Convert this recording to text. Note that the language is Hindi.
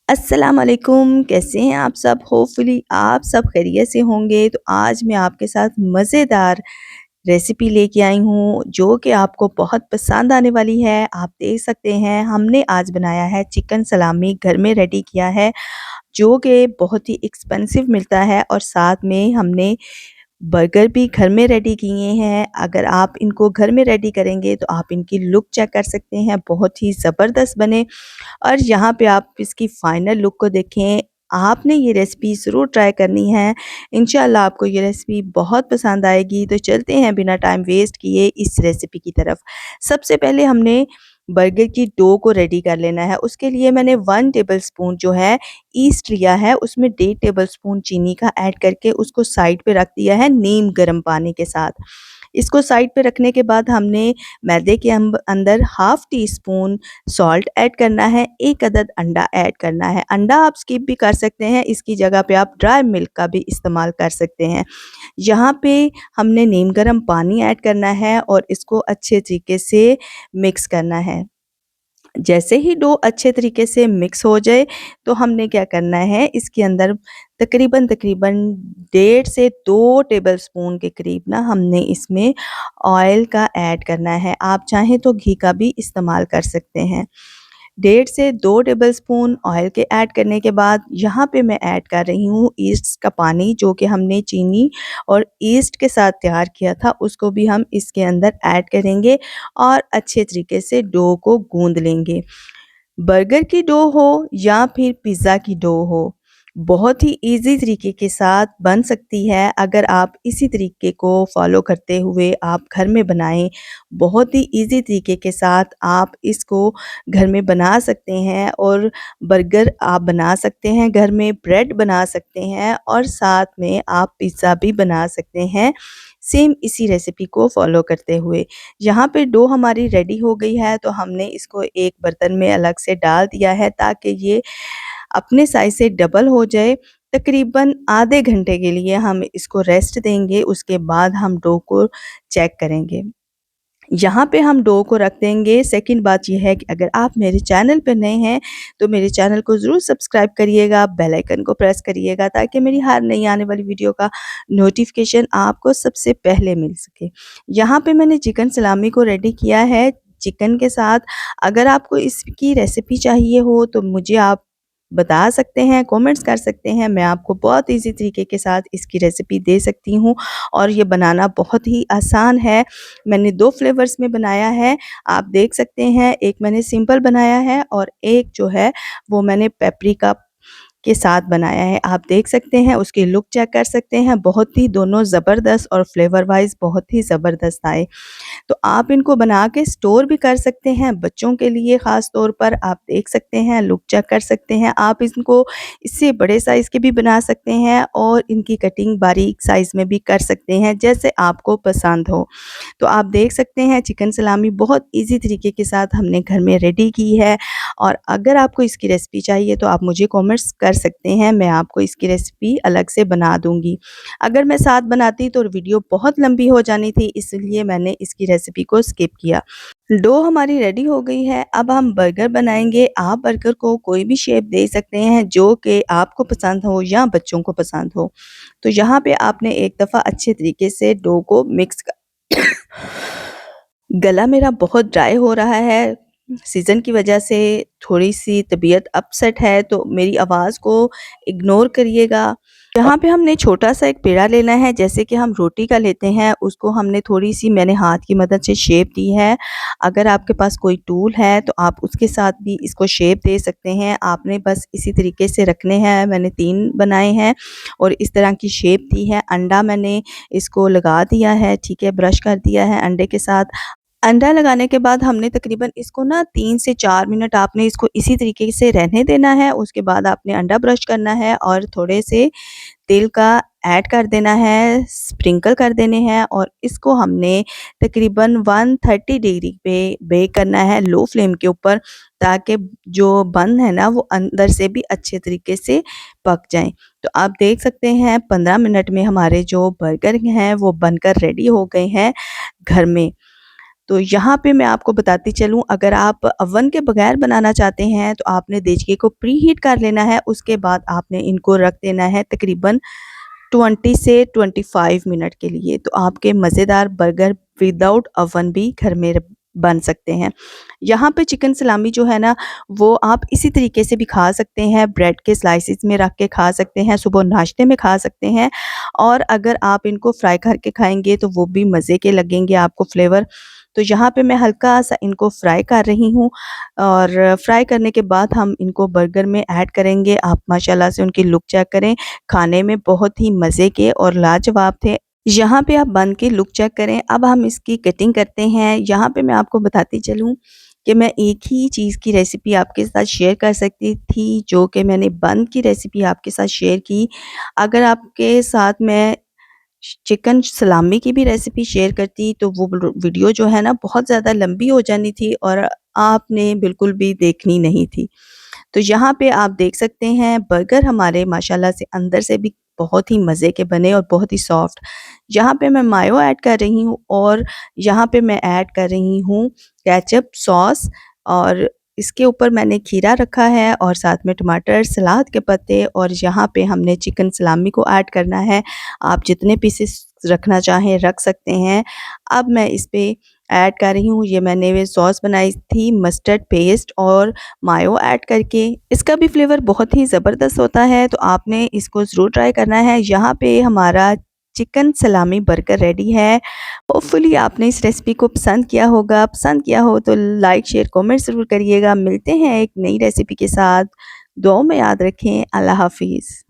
अस्सलाम वालेकुम, कैसे हैं आप सब? होपफुली आप सब खैरियत से होंगे। तो आज मैं आपके साथ मज़ेदार रेसिपी लेके आई हूँ जो कि आपको बहुत पसंद आने वाली है। आप देख सकते हैं हमने आज बनाया है चिकन सलामी, घर में रेडी किया है जो कि बहुत ही एक्सपेंसिव मिलता है और साथ में हमने बर्गर भी घर में रेडी किए हैं। अगर आप इनको घर में रेडी करेंगे तो आप इनकी लुक चेक कर सकते हैं, बहुत ही ज़बरदस्त बने। और यहाँ पे आप इसकी फाइनल लुक को देखें। आपने ये रेसिपी ज़रूर ट्राई करनी है। इंशाल्लाह आपको ये रेसिपी बहुत पसंद आएगी। तो चलते हैं बिना टाइम वेस्ट किए इस रेसिपी की तरफ। सबसे पहले हमने बर्गर की डो को रेडी कर लेना है। उसके लिए मैंने 1 टेबलस्पून जो है ईस्ट लिया है, उसमें 1.5 टेबलस्पून चीनी का ऐड करके उसको साइड पे रख दिया है नीम गर्म पानी के साथ। इसको साइड पे रखने के बाद हमने मैदे के अंदर half tea spoon salt add करना है, 1 अदद अंडा ऐड करना है। अंडा आप स्किप भी कर सकते हैं, इसकी जगह पे आप ड्राई मिल्क का भी इस्तेमाल कर सकते हैं। यहाँ पे हमने नीम गर्म पानी ऐड करना है और इसको अच्छे तरीके से मिक्स करना है। जैसे ही डो अच्छे तरीके से मिक्स हो जाए तो हमने क्या करना है, इसके अंदर तकरीबन 1.5 से 2 टेबलस्पून के करीब ना हमने इसमें ऑयल का ऐड करना है। आप चाहें तो घी का भी इस्तेमाल कर सकते हैं। 1.5 से 2 टेबलस्पून ऑयल के ऐड करने के बाद यहाँ पे मैं ऐड कर रही हूँ ईस्ट का पानी, जो कि हमने चीनी और ईस्ट के साथ तैयार किया था, उसको भी हम इसके अंदर ऐड करेंगे और अच्छे तरीके से डो को गूंद लेंगे। बर्गर की डो हो या फिर पिज़्ज़ा की डो हो, बहुत ही ईज़ी तरीके के साथ बन सकती है। अगर आप इसी तरीके को फ़ॉलो करते हुए आप घर में बनाएँ, बहुत ही ईज़ी तरीके के साथ आप इसको घर में बना सकते हैं और बर्गर आप बना सकते हैं, घर में ब्रेड बना सकते हैं और साथ में आप पिज़्ज़ा भी बना सकते हैं, सेम इसी रेसिपी को फ़ॉलो करते हुए। यहाँ पे डो हमारी रेडी हो गई है तो हमने इसको एक बर्तन में अलग से डाल दिया है ताकि ये अपने साइज़ से डबल हो जाए। तकरीबन आधे घंटे के लिए हम इसको रेस्ट देंगे, उसके बाद हम डो को चेक करेंगे। यहाँ पे हम डो को रख देंगे। सेकंड बात ये है कि अगर आप मेरे चैनल पे नए हैं तो मेरे चैनल को ज़रूर सब्सक्राइब करिएगा, बेल आइकन को प्रेस करिएगा ताकि मेरी हर नई आने वाली वीडियो का नोटिफिकेशन आपको सबसे पहले मिल सके। यहाँ पे मैंने चिकन सलामी को रेडी किया है चिकन के साथ। अगर आपको इसकी रेसिपी चाहिए हो तो मुझे आप बता सकते हैं, कमेंट्स कर सकते हैं। मैं आपको बहुत ईज़ी तरीके के साथ इसकी रेसिपी दे सकती हूँ और ये बनाना बहुत ही आसान है। मैंने 2 फ्लेवर्स में बनाया है, आप देख सकते हैं। एक मैंने सिंपल बनाया है और एक जो है वो मैंने पेपरिका के साथ बनाया है। आप देख सकते हैं, उसकी लुक चेक कर सकते हैं, बहुत ही दोनों ज़बरदस्त और फ्लेवर वाइज़ बहुत ही ज़बरदस्त आए। तो आप इनको बना के स्टोर भी कर सकते हैं, बच्चों के लिए ख़ास तौर पर आप देख सकते हैं, लुक चेक कर सकते हैं। आप इनको इससे बड़े साइज़ के भी बना सकते हैं और इनकी कटिंग बारीक साइज़ में भी कर सकते हैं, जैसे आपको पसंद हो। तो आप देख सकते हैं चिकन सलामी बहुत ईज़ी तरीके के साथ हमने घर में रेडी की है और अगर आपको इसकी रेसिपी चाहिए तो आप मुझे कमेंट्स कर सकते हैं, मैं आपको इसकी रेसिपी अलग से बना दूँगी। अगर मैं साथ बनाती तो वीडियो बहुत लंबी हो जानी थी, इसलिए मैंने इसकी रेसिपी को स्किप किया। डो हमारी रेडी हो गई है, अब हम बर्गर बनाएँगे। आप बर्गर को कोई भी शेप दे सकते हैं जो कि आपको पसंद हो या बच्चों को पसंद हो। तो यहाँ पे आपने एक दफ़ा अच्छे तरीके से डो को मिक्स गला मेरा बहुत ड्राई हो रहा है, सीज़न की वजह से थोड़ी-सी तबीयत अपसेट है, तो मेरी आवाज़ को इग्नोर करिएगा। यहाँ पे हमने छोटा-सा एक पेड़ा लेना है, जैसे कि हम रोटी का लेते हैं, उसको हमने थोड़ी-सी मैंने हाथ की मदद से शेप दी है। अगर आपके पास कोई टूल है, तो आप उसके साथ भी इसको शेप दे सकते हैं। आपने बस इसी तरीके से रखने हैं, मैंने 3 बनाए हैं और इस तरह की शेप दी है। अंडा मैंने इसको लगा दिया है, ठीक है, ब्रश कर दिया है अंडे के साथ। अंडा लगाने के बाद हमने तकरीबन इसको ना 3 से 4 मिनट आपने इसको इसी तरीके से रहने देना है। उसके बाद आपने अंडा ब्रश करना है और थोड़े से तेल का ऐड कर देना है, स्प्रिंकल कर देने हैं और इसको हमने तकरीबन 130 डिग्री पे बेक करना है लो फ्लेम के ऊपर, ताकि जो बन है ना वो अंदर से भी अच्छे तरीके से पक जाएँ। तो आप देख सकते हैं 15 मिनट में हमारे जो बर्गर हैं वो बनकर रेडी हो गए हैं घर में। तो यहाँ पे मैं आपको बताती चलूँ, अगर आप ओवन के बगैर बनाना चाहते हैं तो आपने देचके को प्री हीट कर लेना है। उसके बाद आपने इनको रख देना है तकरीबन 20 से 25 मिनट के लिए। तो आपके मज़ेदार बर्गर विदाउट ओवन भी घर में बन सकते हैं। यहाँ पे चिकन सलामी जो है ना, वो आप इसी तरीके से भी खा सकते हैं, ब्रेड के स्लाइसेस में रख के खा सकते हैं, सुबह नाश्ते में खा सकते हैं, और अगर आप इनको फ्राई करके खाएँगे तो वो भी मज़े के लगेंगे आपको फ्लेवर। तो यहाँ पे मैं हल्का-सा इनको फ्राई कर रही हूँ, और फ्राई करने के बाद हम इनको बर्गर में ऐड करेंगे। आप माशाल्लाह से उनकी लुक चेक करें, खाने में बहुत ही मज़े के और लाजवाब थे। यहाँ पे आप बन के लुक चेक करें। अब हम इसकी कटिंग करते हैं। यहाँ पे मैं आपको बताती चलूँ कि मैं एक ही चीज़ की रेसिपी आपके साथ शेयर कर सकती थी, जो कि मैंने बन की रेसिपी आपके साथ शेयर की। अगर आपके साथ मैं चिकन सलामी की भी रेसिपी शेयर करती तो वो वीडियो जो है ना बहुत ज़्यादा लंबी हो जानी थी और आपने बिल्कुल भी देखनी नहीं थी। तो यहाँ पे आप देख सकते हैं बर्गर हमारे माशाल्लाह से अंदर से भी बहुत ही मज़े के बने और बहुत ही सॉफ्ट। यहाँ पे मैं मायो ऐड कर रही हूँ, और यहाँ पे मैं ऐड कर रही हूँ केचप सॉस, और इसके ऊपर मैंने खीरा रखा है और साथ में टमाटर, सलाद के पत्ते, और यहाँ पे हमने चिकन सलामी को ऐड करना है। आप जितने पीसेस रखना चाहें रख सकते हैं। अब मैं इस पे ऐड कर रही हूँ, ये मैंने वे सॉस बनाई थी मस्टर्ड पेस्ट और मायो ऐड करके। इसका भी फ्लेवर बहुत ही ज़बरदस्त होता है, तो आपने इसको ज़रूर ट्राई करना है। यहाँ पे हमारा चिकन सलामी बर्गर रेडी है। होपफुली आपने इस रेसिपी को पसंद किया होगा। पसंद किया हो तो लाइक, शेयर, कमेंट ज़रूर करिएगा। मिलते हैं एक नई रेसिपी के साथ। दुआओं में याद रखें। अल्लाह हाफ़िज़।